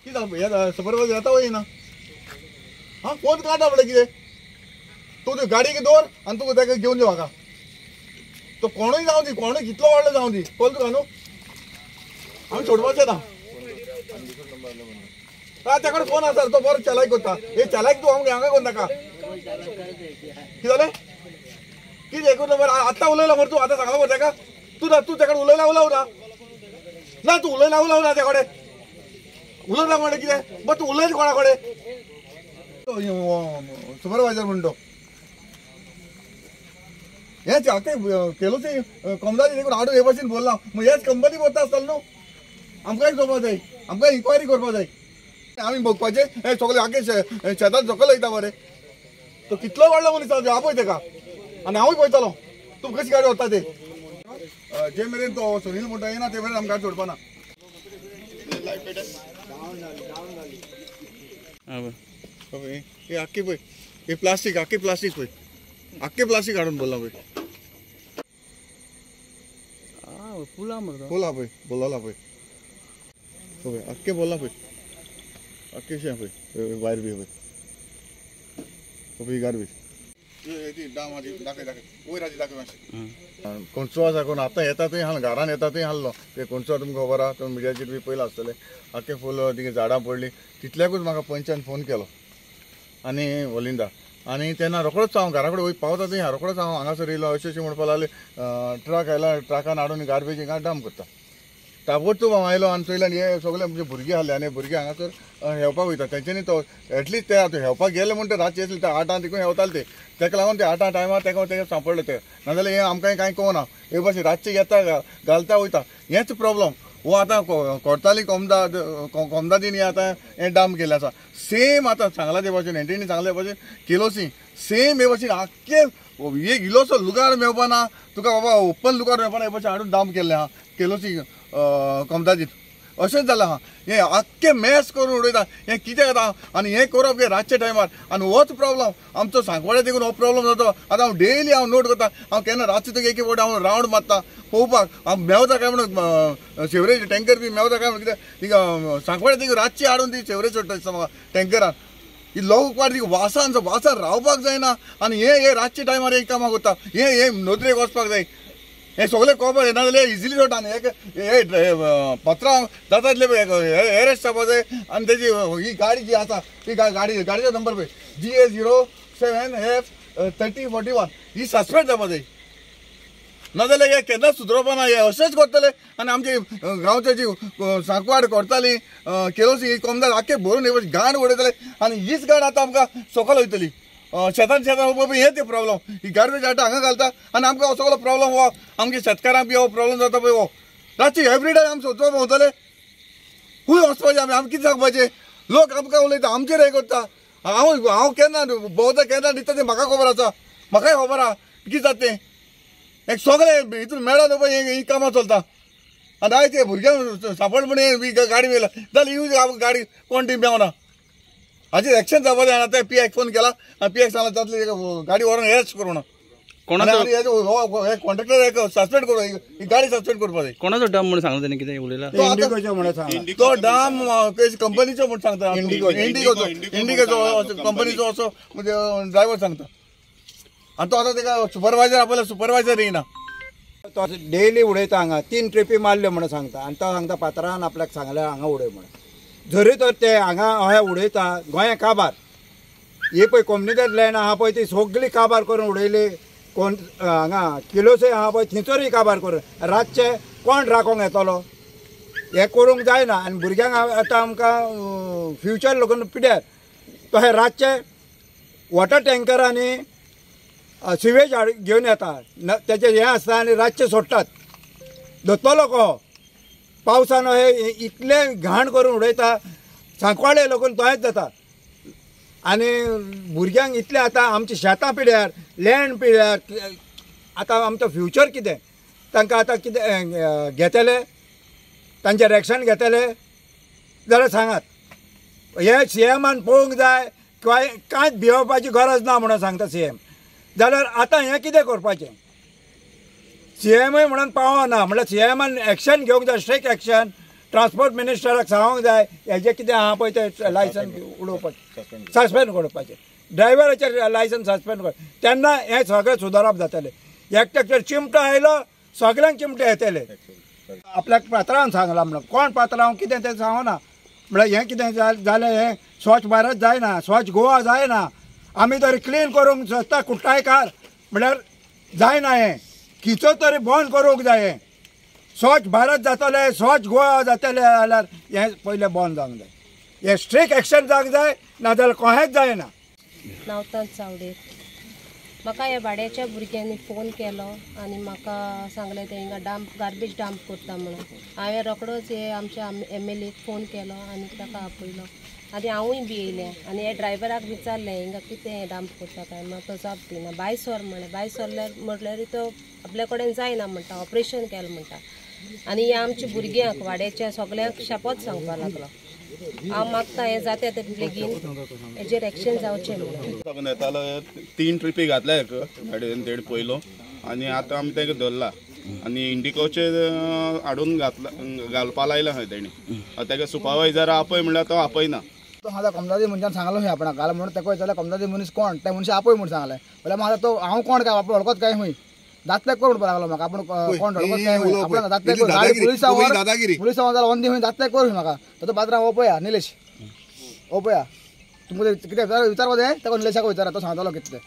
कितें सुपरवायझर येता वय ना हां कोण काडटा म्हणल्यार कितें तूं ती गाडयेक दवर आनी तुका ताका घेवन यो हाका तो कोणूय जावं दी कोणूय कितलो व्हडलो जावं दी कळ्ळें तुका न्हू आमी सोडपाचें ना ताचे कडेन फोन आसा तो बरो चलायक करता हे चलायक तूं हांगा कोण नाका कितें जालें कितें एकूच नंबर आत्तां उलयला मरे तूं आतां सांगला मरे ताका तूं ताचे कडेन उलयला उलव ना तूं उलयला उलव ना ताचे कडेन उलयना म्हणल्यार कितें बट तूं उलयता कोणा कडेन सुपरवायझर म्हणटो हेच केलो ती कमदारी देखून हाडून हे भशेन बोलला मग हेच कंपनी बोलता आसतलो न्हू आमकांय चोवपा जाय आमकां इन्क्वायरी करपा जाय आमी बघपाचें हे सगळे आख्खे शेतान सकयल वयता मरे तो कितलो व्हडलो मनीस आसा आपय ताका आनी हांवूय पळयतलो तूं कशी गाडी व्हरता ते जे मेरेन तो सुनील म्हणटा येना ते मेरेन आमकां गाडी सोडपाना हे आख्खी पळय हे प्लास्टीक आख्खी प्लास्टीक पळय आख्खे प्लास्टीक हाडून बोलला पळय फुला मरे बोला पळय बोलला पळय पळय आख्खे बोलला पळय आख्खे शें पळय भायर बी पळय गार्बेज दाखय वयर आजी दाखय मातशें कोणसो आसा कोण आतां येता थंय हाल घरान येता थंय हाल्लो ते कोणसो तुमकां खबर आहा तो मिडियाचेर बी पयला आसतलें आख्खे फूल तिगे झाडां पडलीं तितल्याकूच म्हाका पंचान फोन केलो आनी ओलिंदा आनी तेन्ना रोखडोच हांव घरा कडेन पावता थंय रोखडोच हांव हांगासर येयलो अशें म्हणपाक लागले ट्रक आयला ट्रकान हाडून गार्बेज हिंगा डंप करता ताबडतोब हांव आयलो आनी चोयल्यान हे सगळे म्हणजे भुरगे आहले आनी भुरगे हांगासर हेवपाक वयता तेंच्यांनी तो एटलीस्ट ते आतां हेवपाक गेले म्हण ते रातचे येतले ते 8 देखून हेवताले ते ताका लागून ते 8 टायमार ताका सांपडले ते नाजाल्यार हे आमकां कांय कळना हे भाशेन रातचे येता घालता वयता हेच प्रॉब्लम वो आतां कोर्ताली कोमदादीन हे आतां हे डाम केल्लें आसा सेम आतां सांगला ते भाशेन एंटीनी सांगले भाशेन केलोसी सेम हे भाशेन आख्खे एक इल्लोसो लुगार मेळपाना तुका बाबा ओपन लुगार मेळपाना हे भाशेन हाडून डाम केल्लें आहा केलोसी कोमदादीन अशेंच जालां आहा हे आख्खे मॅस करून उडयता हे कितें जाता आनी हें करप हे रातचे टायमार आनी होच प्रॉब्लम आमचो सांकवाड्या देखून हो प्रॉब्लम जाता आतां हांव डेली हांव नोट करता हांव केन्ना रातचे तुका एक फावट हांव रावंड मारता पळोवपाक हांव मेवता काय म्हणून सेवरेज टँकर बी मेवता काय म्हणून कितें थिंगा सांकवाड्या देखून रातची हाडून ती सेवरेज सोडटा दिसता म्हाका टँकरान ही लोक वाट वासान रावपाक जायना आनी हे रातचे टायमार एक कामां करता हे नोदरेक वचपाक जाय हे सगळे कॉपर येना जाल्यार इजिली सोडटा न्ही हे पत्रां जाता तितले एरेस्ट जावपा जाय आनी तेजी ही गाडी जी आसा ती गाडयेचो नंबर पळय GA07F3041 ही सस्पेंड जावपा जाय नाजाल्यार हे केन्ना सुदरवपा ना हे अशेंच करतले आनी आमची गांवची जी सांकवाड करताली केलोसी ही कोमदार आख्खे भरून हे गाण उडयतले आनी हीच गाण आतां आमकां सकयल वयतली शेतान हे ते प्रॉब्लम ही गार्बेज हाडटा हांगा घालता आनी आमकां हो सगळो प्रॉब्लम हो आमच्या शेतकारांक बी हो प्रॉब्लम जाता पळय हो रातची एवरीडे आमी सोदपाक भोंवतले खूंय वचपाचें आमी कितें सांगपाचें लोक आमकां उलयता आमचेर हे करता हांव केन्ना भोंवता केन्ना दिता तें म्हाका खबर आसा म्हाकाय खबर आहा कितें जाता तें एक सगळे हितून मेळा न्हू पळय ही कामां चलता आनी आयज ते भुरग्यांक सांपड म्हण गाडी मेला जाल्यार यूज गाडी कोण ती मेवना हाजेर एक्शन जावपा जाय आतां PX फोन केला आनी PX सांगला जातले गाडी व्हरून अरेस्ट करूं ना कोणाचो कॉन्ट्रॅक्टर एक सस्पेंड करूं ही गाडी सस्पेंड करपा जाय कोणाचो डम म्हणून सांगला तेणी कितें उलयला तो डाम कंपनीचो म्हूण सांगता इंडिगोचो कंपनीचो असो म्हणजे ड्रायव्हर सांगता आनी तो आतां ताका सुपरवायझर आपल्याला सुपरवायझर येना तो डेली उडयता हांगा 3 ट्रिपी मारल्यो म्हणून सांगता आनी तो सांगता पात्रान आपल्याक सांगलें हांगा उडय म्हणून जरी तर ते हांगा अशें उडयता गोंया काबार हे पळय कम्युनिटी लँड आहा पळय ती सगळी काबार करून उडयली कोण हांगा किलोसे आहा पळय थंयसरूय काबार करून रातचे कोण राखोंक येतलो हे करूंक जायना आनी भुरग्यांक आतां आमकां फ्युचर लागून पिड्यार तो हे रातचे वॉटर टँकरांनी सिवेज घेवन येता तेचे हें आसता आनी रातचे सोडटात दोतलो कहो पावसान हे इतले घाण करून उडयता सांकवाडे लागून तोच जाता आनी भुरग्यांक इतले आतां आमच्या शेतां पिड्यार लँड पिड्यार आतां आमचो फ्युचर कितें तांकां आतां कितें घेतले तांचें रॅक्शन घेतले जाल्यार सांगात हे CMान पळोवंक जाय कांयच भिवपाची गरज ना म्हणून सांगता CM जाल्यार आतां हें कितें करपाचें CMय म्हणून पावना म्हणल्यार CMान एक्शन घेवंक जाय स्ट्रीक्ट एक्शन ट्रान्सपोर्ट मिनिस्टराक सांगूंक जाय हेजें कितें आहा पळय तें लायसन उडोवपाचें सस्पेंड करपाचें ड्रायव्हराचें लायसन सस्पेंड कर तेन्ना हें सगळें सुदारप जातलें एकट्याक चिमटो आयलो सगळ्यांक चिमटे येतले आपल्याक पात्रांवन सांगलां म्हणून कोण पात्रांव कितें तें सांगना म्हळ्यार हें कितें जालें हें स्वच्छ भारत जायना स्वच्छ गोवा जायना आमी तरी क्लीन करूंक सोदता कुट्टायकार म्हळ्यार जायना हें खिचो तरी बंद करूंक जाय स्वच्छ भारत जातलें स्वच्छ गोवा जातलें जाल्यार हें पयलें बंद जावंक जाय हें स्ट्रिक्ट एक्शन जावंक जाय नाजाल्यार कोहेंच जायना नावतान चावडेर म्हाका ह्या भाड्याच्या भुरग्यांनी फोन केलो आनी म्हाका सांगलें ते हिंगा गार्बेज डंप करता म्हणून हांवें रोखडोच हे आमच्या MLA फोन केलो आनी ताका आपयलो आनी हांवूय बी येयलें आनी हे ड्रायव्हराक विचारलें हिंगा कितें हें डंप करता काय म्हाका तो जाप दिना भायर सर म्हळें भायर सरल्यार म्हटल्यार तो आपल्या कडेन जायना म्हणटा ऑपरेशन केलें म्हणटा आनी हे आमच्या भुरग्यांक वाड्याच्या सगळ्यांक शापोत सांगपाक लागलो हांव मागता हें जाता ते बेगीन हेजेर एक्शन जावचें म्हणून येतालो 3 ट्रिपी घातल्या गाडयेन तेड पयलो आनी आतां आमी तेका धरला आनी इंडिकोचे हाडून घालपा लायला खंय तेणी तेका सुपरवायझर आपय म्हणल्यार तो आपयना तो हांव कमलादी मनशान सांगलो खंय आपणाक घाल म्हणून तेका विचारल्यार कमलादी मनीस कोण त्या मनशा आपय म्हणून सांगलें जाल्यार म्हाका तो हांव कोण काय आपण वळखत काय खंय दातल्याक कोण म्हणपाक लागलो म्हाका आपण कोण वळखत काय खंय आपण दातल्याक पुलिसांवर जाल्यार वंदी खंय दातल्याक कर म्हाका तो पात्रांव ओपया निलेश ओपया तुमकां कितें विचारपा जाय तेका निलेशाक विचारा तो सांगतलो कितें